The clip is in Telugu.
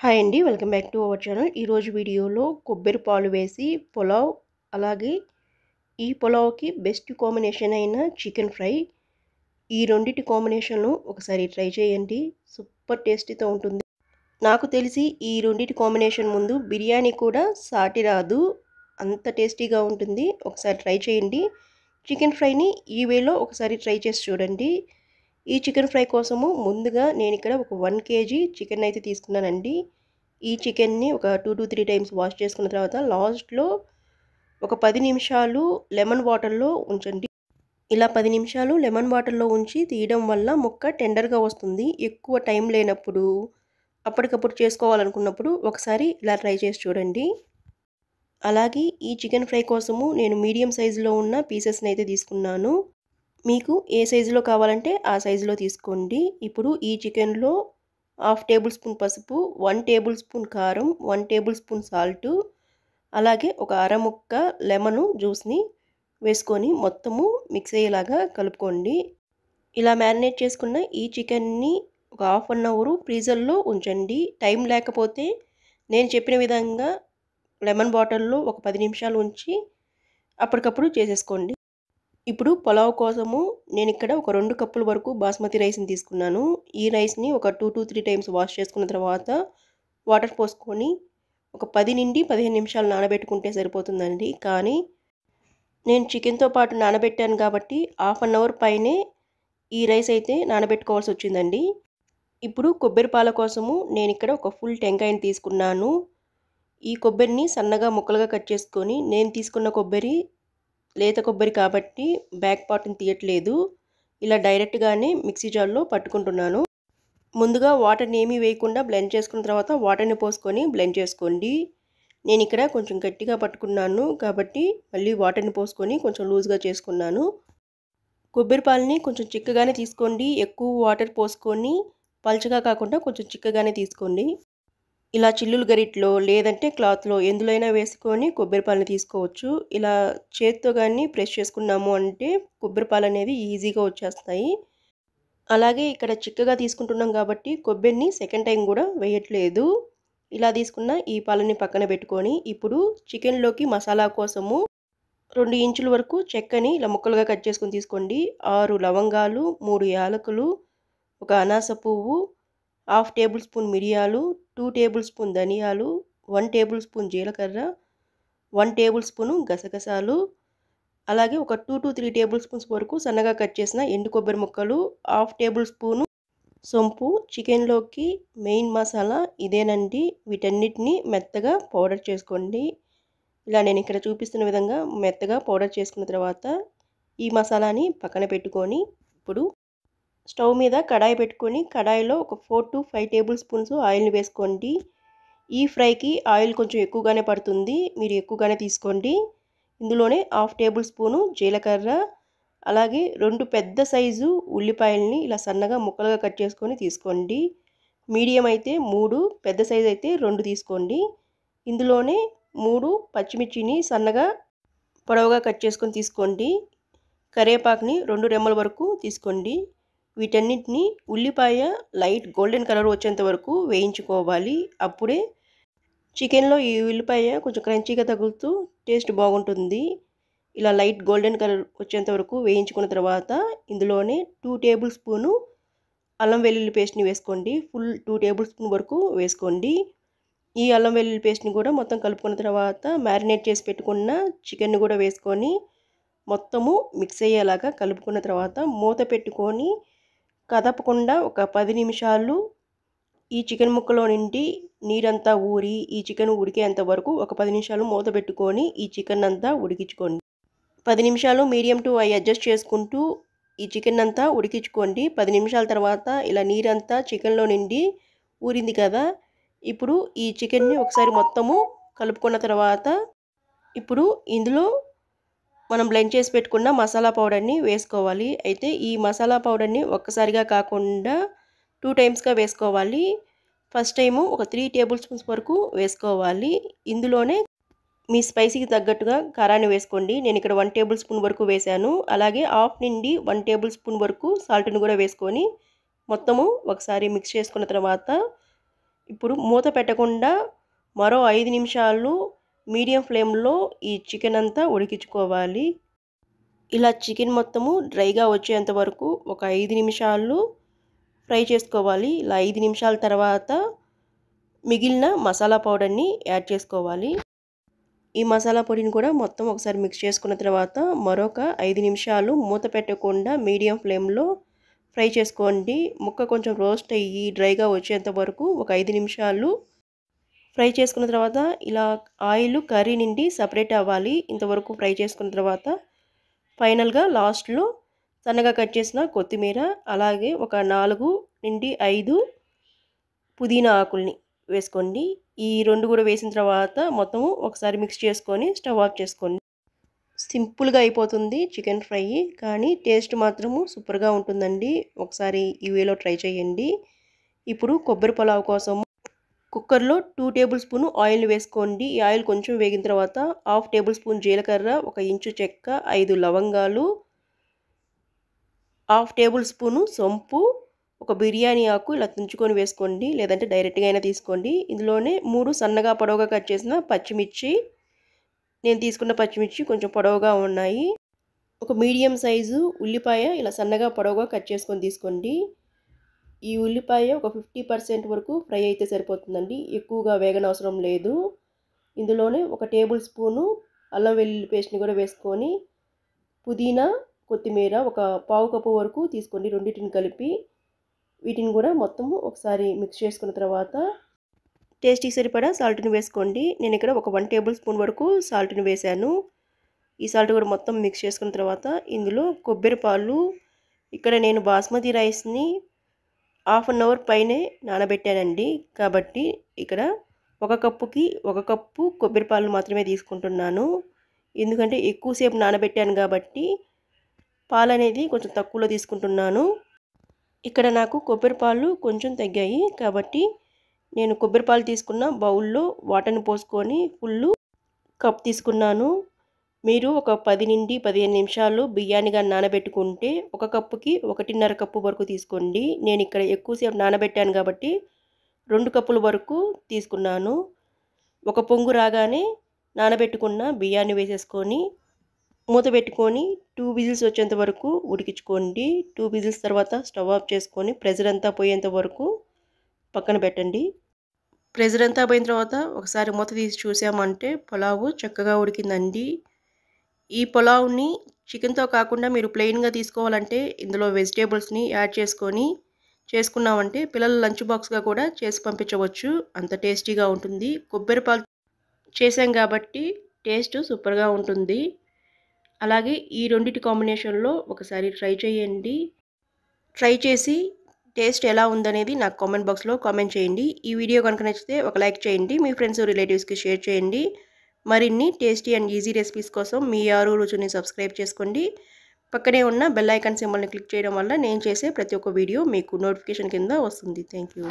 హాయ్ అండి. Welcome back to our channel. ఈరోజు వీడియోలో కొబ్బరి పాలు వేసి పులావ్, అలాగే ఈ పులావ్‌కి బెస్ట్ కాంబినేషన్ అయిన చికెన్ ఫ్రై. ఈ రెండిటి కాంబినేషన్‌ను ఒకసారి ట్రై చేయండి. సూపర్ టేస్టీతో ఉంటుంది. నాకు తెలిసి ఈ రెండిటి కాంబినేషన్ ముందు బిర్యానీ కూడా సాటి రాదు. అంత టేస్టీగా ఉంటుంది. ఒకసారి ట్రై చేయండి. చికెన్ ఫ్రైని ఈ వేలో ఒకసారి ట్రై చేసి చూడండి. ఈ చికెన్ ఫ్రై కోసము ముందుగా నేను ఇక్కడ ఒక 1 కేజీ చికెన్ అయితే తీసుకున్నానండి. ఈ చికెన్ని ఒక 2-3 టైమ్స్ వాష్ చేసుకున్న తర్వాత లాస్ట్‌లో ఒక 10 నిమిషాలు లెమన్ వాటర్‌లో ఉంచండి. ఇలా 10 నిమిషాలు లెమన్ వాటర్‌లో ఉంచి తీయడం వల్ల ముక్క టెండర్‌గా వస్తుంది. ఎక్కువ టైం లేనప్పుడు, అప్పటికప్పుడు చేసుకోవాలనుకున్నప్పుడు ఒకసారి ఇలా ట్రై చేసి చూడండి. అలాగే ఈ చికెన్ ఫ్రై కోసము నేను మీడియం సైజులో ఉన్న పీసెస్‌ని అయితే తీసుకున్నాను. మీకు ఏ సైజులో కావాలంటే ఆ సైజులో తీసుకోండి. ఇప్పుడు ఈ చికెన్‌లో హాఫ్ టేబుల్ స్పూన్ పసుపు, 1 టేబుల్ స్పూన్ కారం, 1 టేబుల్ స్పూన్ సాల్టు, అలాగే ఒక అర ముక్క లెమను జ్యూస్‌ని వేసుకొని మొత్తము మిక్స్ అయ్యేలాగా కలుపుకోండి. ఇలా మ్యారినేట్ చేసుకున్న ఈ చికెన్‌ని ఒక హాఫ్ అన్ అవర్ ఫ్రీజర్‌లో ఉంచండి. టైం లేకపోతే నేను చెప్పిన విధంగా లెమన్ బాటిల్‌లో ఒక 10 నిమిషాలు ఉంచి అప్పటికప్పుడు చేసేసుకోండి. ఇప్పుడు పులావ్ కోసము నేను ఇక్కడ ఒక 2 కప్పుల వరకు బాస్మతి రైస్‌ని తీసుకున్నాను. ఈ రైస్‌ని ఒక 2-3 టైమ్స్ వాష్ చేసుకున్న తర్వాత వాటర్ పోసుకొని ఒక 10-15 నిమిషాలు నానబెట్టుకుంటే సరిపోతుందండి. కానీ నేను చికెన్‌తో పాటు నానబెట్టాను కాబట్టి హాఫ్ అన్ అవర్ పైనే ఈ రైస్ అయితే నానబెట్టుకోవాల్సి వచ్చిందండి. ఇప్పుడు కొబ్బరి పాల కోసము నేను ఇక్కడ ఒక ఫుల్ టెంకాయని తీసుకున్నాను. ఈ కొబ్బరిని సన్నగా ముక్కలుగా కట్ చేసుకొని, నేను తీసుకున్న కొబ్బరి లేత కొబ్బరి కాబట్టి బ్యాక్ పార్ట్‌ని తీయట్లేదు. ఇలా డైరెక్ట్‌గానే మిక్సీ జార్‌లో పట్టుకుంటున్నాను. ముందుగా వాటర్‌ని ఏమీ వేయకుండా బ్లెండ్ చేసుకున్న తర్వాత వాటర్‌ని పోసుకొని బ్లెండ్ చేసుకోండి. నేను ఇక్కడ కొంచెం గట్టిగా పట్టుకున్నాను కాబట్టి మళ్ళీ వాటర్‌ని పోసుకొని కొంచెం లూజ్‌గా చేసుకున్నాను. కొబ్బరి పాలని కొంచెం చిక్కగానే తీసుకోండి. ఎక్కువ వాటర్ పోసుకొని పల్చగా కాకుండా కొంచెం చిక్కగానే తీసుకోండి. ఇలా చిల్లులు గరిటెలో లేదంటే క్లాత్‌లో ఎందులో అయినా వేసుకొని కొబ్బరి పాలని తీసుకోవచ్చు. ఇలా చేత్తో గాని ప్రెస్ చేసుకున్నాము అంటే కొబ్బరి పాలనేవి ఈజీగా వచ్చేస్తాయి. అలాగే ఇక్కడ చిక్కగా తీసుకుంటున్నాం కాబట్టి కొబ్బరిని సెకండ్ టైం కూడా వేయట్లేదు. ఇలా తీసుకున్న ఈ పాలని పక్కన పెట్టుకొని ఇప్పుడు చికెన్‌లోకి మసాలా కోసము 2 ఇంచుల వరకు చెక్కని ఇలా ముక్కలుగా కట్ చేసుకొని తీసుకోండి. 6 లవంగాలు, 3 యాలకులు, ఒక అనాస పువ్వు, హాఫ్ టేబుల్ స్పూన్ మిరియాలు, 2 టేబుల్ స్పూన్ ధనియాలు, 1 టేబుల్ స్పూన్ జీలకర్ర, 1 టేబుల్ స్పూను గసగసాలు, అలాగే ఒక 2-3 టేబుల్ స్పూన్స్ వరకు సన్నగా కట్ చేసిన ఎండు కొబ్బరి ముక్కలు, హాఫ్ టేబుల్ స్పూను సొంపు. చికెన్‌లోకి మెయిన్ మసాలా ఇదేనండి. వీటన్నిటిని మెత్తగా పౌడర్ చేసుకోండి. ఇలా నేను ఇక్కడ చూపిస్తున్న విధంగా మెత్తగా పౌడర్ చేసుకున్న తర్వాత ఈ మసాలాని పక్కన పెట్టుకొని ఇప్పుడు స్టవ్ మీద కడాయి పెట్టుకొని కడాయిలో ఒక 4-5 టేబుల్ స్పూన్స్ ఆయిల్‌ని వేసుకోండి. ఈ ఫ్రైకి ఆయిల్ కొంచెం ఎక్కువగానే పడుతుంది. మీరు ఎక్కువగానే తీసుకోండి. ఇందులోనే హాఫ్ టేబుల్ స్పూను జీలకర్ర, అలాగే 2 పెద్ద సైజు ఉల్లిపాయల్ని ఇలా సన్నగా ముక్కలుగా కట్ చేసుకొని తీసుకోండి. మీడియం అయితే 3, పెద్ద సైజు అయితే 2 తీసుకోండి. ఇందులోనే 3 పచ్చిమిర్చిని సన్నగా పొడవుగా కట్ చేసుకొని తీసుకోండి. కరివేపాకుని 2 రెమ్మల వరకు తీసుకోండి. వీటన్నిటిని ఉల్లిపాయ లైట్ గోల్డెన్ కలర్ వచ్చేంత వరకు వేయించుకోవాలి. అప్పుడే చికెన్‌లో ఈ ఉల్లిపాయ కొంచెం క్రంచీగా తగులుతూ టేస్ట్ బాగుంటుంది. ఇలా లైట్ గోల్డెన్ కలర్ వచ్చేంత వరకు వేయించుకున్న తర్వాత ఇందులోనే 2 టేబుల్ స్పూను అల్లం వెల్లుల్లి పేస్ట్‌ని వేసుకోండి. ఫుల్ 2 టేబుల్ స్పూన్ వరకు వేసుకోండి. ఈ అల్లం వెల్లుల్లి పేస్ట్‌ని కూడా మొత్తం కలుపుకున్న తర్వాత మ్యారినేట్ చేసి పెట్టుకున్న చికెన్‌ని కూడా వేసుకొని మొత్తము మిక్స్ అయ్యేలాగా కలుపుకున్న తర్వాత మూత పెట్టుకొని కదపకుండా ఒక 10 నిమిషాలు ఈ చికెన్ ముక్కలో నుండి నీరంతా ఊరి ఈ చికెన్ ఉడికేంత వరకు ఒక 10 నిమిషాలు మూత పెట్టుకొని ఈ చికెన్ అంతా ఉడికించుకోండి. 10 నిమిషాలు మీడియం టు హై అడ్జస్ట్ చేసుకుంటూ ఈ చికెన్ అంతా ఉడికించుకోండి. 10 నిమిషాల తర్వాత ఇలా నీరంతా చికెన్‌లో నుండి ఊరింది కదా! ఇప్పుడు ఈ చికెన్‌ని ఒకసారి మొత్తము కలుపుకున్న తర్వాత ఇప్పుడు ఇందులో మనం బ్లెండ్ చేసి పెట్టుకున్న మసాలా పౌడర్‌ని వేసుకోవాలి. అయితే ఈ మసాలా పౌడర్‌ని ఒక్కసారిగా కాకుండా 2 టైమ్స్‌గా వేసుకోవాలి. ఫస్ట్ టైము ఒక 3 టేబుల్ స్పూన్స్ వరకు వేసుకోవాలి. ఇందులోనే మీ స్పైసీకి తగ్గట్టుగా కారాన్ని వేసుకోండి. నేను ఇక్కడ 1 టేబుల్ స్పూన్ వరకు వేశాను. అలాగే హాఫ్ నుండి 1 టేబుల్ స్పూన్ వరకు సాల్ట్‌ని కూడా వేసుకొని మొత్తము ఒకసారి మిక్స్ చేసుకున్న తర్వాత ఇప్పుడు మూత పెట్టకుండా మరో 5 నిమిషాలు మీడియం ఫ్లేమ్లో ఈ చికెన్ అంతా ఉడికించుకోవాలి. ఇలా చికెన్ మొత్తము డ్రైగా వచ్చేంత వరకు ఒక 5 నిమిషాలు ఫ్రై చేసుకోవాలి. ఇలా 5 నిమిషాల తర్వాత మిగిలిన మసాలా పౌడర్ని యాడ్ చేసుకోవాలి. ఈ మసాలా పొడిని కూడా మొత్తం ఒకసారి మిక్స్ చేసుకున్న తర్వాత మరొక 5 నిమిషాలు మూత పెట్టకుండా మీడియం ఫ్లేమ్లో ఫ్రై చేసుకోండి. ముక్క కొంచెం రోస్ట్ అయ్యి డ్రైగా వచ్చేంత వరకు ఒక 5 నిమిషాలు ఫ్రై చేసుకున్న తర్వాత ఇలా ఆయిల్ కర్రీ నుండి సపరేట్ అవ్వాలి. ఇంతవరకు ఫ్రై చేసుకున్న తర్వాత ఫైనల్గా లాస్ట్లో సన్నగా కట్ చేసిన కొత్తిమీర, అలాగే ఒక 4 నుండి 5 పుదీనా ఆకుల్ని వేసుకోండి. ఈ 2 కూడా వేసిన తర్వాత మొత్తము ఒకసారి మిక్స్ చేసుకొని స్టవ్ ఆఫ్ చేసుకోండి. సింపుల్గా అయిపోతుంది చికెన్ ఫ్రై, కానీ టేస్ట్ మాత్రము సూపర్గా ఉంటుందండి. ఒకసారి ఈ వేలో ట్రై చేయండి. ఇప్పుడు కొబ్బరి పులావ్ కోసం కుక్కర్లో 2 టేబుల్ స్పూన్ ఆయిల్ వేసుకోండి. ఈ ఆయిల్ కొంచెం వేగిన తర్వాత 1/2 టేబుల్ స్పూన్ జీలకర్ర, 1 ఇంచు చెక్క, 5 లవంగాలు, 1/2 టేబుల్ స్పూను సొంపు, ఒక బిర్యానీ ఆకు ఇలా తుంచుకొని వేసుకోండి, లేదంటే డైరెక్ట్గా అయినా తీసుకోండి. ఇందులోనే 3 సన్నగా పొడవుగా కట్ చేసిన పచ్చిమిర్చి, నేను తీసుకున్న పచ్చిమిర్చి కొంచెం పొడవుగా ఉన్నాయి. ఒక మీడియం సైజు ఉల్లిపాయ ఇలా సన్నగా పొడవుగా కట్ చేసుకొని తీసుకోండి. ఈ ఉల్లిపాయ ఒక 50% వరకు ఫ్రై అయితే సరిపోతుందండి, ఎక్కువగా వేగనవసరం లేదు. ఇందులోనే 1 టేబుల్ స్పూను అల్లం వెల్లుల్లి పేస్ట్ని కూడా వేసుకొని పుదీనా, కొత్తిమీర ఒక 1/2 కప్పు వరకు తీసుకోండి, రెండింటిని కలిపి. వీటిని కూడా మొత్తము ఒకసారి మిక్స్ చేసుకున్న తర్వాత టేస్ట్కి సరిపడా సాల్ట్ని వేసుకోండి. నేను ఇక్కడ ఒక 1 టేబుల్ స్పూన్ వరకు సాల్ట్ని వేశాను. ఈ సాల్ట్ కూడా మొత్తం మిక్స్ చేసుకున్న తర్వాత ఇందులో కొబ్బరి పాలు, ఇక్కడ నేను బాస్మతి రైస్ని 1/2 అవర్ పైనే నానబెట్టానండి, కాబట్టి ఇక్కడ 1 కప్పుకి 1 కప్పు కొబ్బరి పాలు మాత్రమే తీసుకుంటున్నాను. ఎందుకంటే ఎక్కువసేపు నానబెట్టాను కాబట్టి పాలు అనేది కొంచెం తక్కువలో తీసుకుంటున్నాను. ఇక్కడ నాకు కొబ్బరి పాలు కొంచెం తగ్గాయి, కాబట్టి నేను కొబ్బరి పాలు తీసుకున్న బౌల్లో వాటర్ని పోసుకొని ఫుల్ కప్ తీసుకున్నాను. మీరు ఒక 10 నుండి 15 నిమిషాలు బియ్యాన్ని కానీ నానబెట్టుకుంటే 1 కప్పుకి 1.5 కప్పు వరకు తీసుకోండి. నేను ఇక్కడ ఎక్కువసేపు నానబెట్టాను కాబట్టి 2 కప్పుల వరకు తీసుకున్నాను. ఒక పొంగు రాగానే నానబెట్టుకున్న బియ్యాన్ని వేసేసుకొని మూత పెట్టుకొని 2 విజిల్స్ వచ్చేంత వరకు ఉడికించుకోండి. 2 విజిల్స్ తర్వాత స్టవ్ ఆఫ్ చేసుకొని ప్రెషర్ అంతా పోయేంత వరకు పక్కన పెట్టండి. ప్రెషర్ అంతా పోయిన తర్వాత ఒకసారి మూత తీసి చూసామంటే పులావు చక్కగా ఉడికిందండి. ఈ పులావ్ని చికెన్తో కాకుండా మీరు ప్లెయిన్గా తీసుకోవాలంటే ఇందులో వెజిటేబుల్స్ని యాడ్ చేసుకున్నామంటే పిల్లల లంచ్ బాక్స్గా కూడా చేసి పంపించవచ్చు, అంత టేస్టీగా ఉంటుంది. కొబ్బరి పాలు చేసాం కాబట్టి టేస్ట్ సూపర్గా ఉంటుంది. అలాగే ఈ రెండిటి కాంబినేషన్లో ఒకసారి ట్రై చేయండి. ట్రై చేసి టేస్ట్ ఎలా ఉందనేది నాకు కామెంట్ బాక్స్లో కామెంట్ చేయండి. ఈ వీడియో కనుక నచ్చితే ఒక లైక్ చేయండి, మీ ఫ్రెండ్స్ రిలేటివ్స్కి షేర్ చేయండి. మరిన్ని టేస్టీ అండ్ ఈజీ రెసిపీస్ కోసం మీ ఆరు రుచిని సబ్స్క్రైబ్ చేసుకోండి. పక్కనే ఉన్న బెల్ ఐకాన్ సింబల్ని క్లిక్ చేయడం వల్ల నేను చేసే ప్రతి ఒక్క వీడియో మీకు నోటిఫికేషన్ కింద వస్తుంది. Thank you.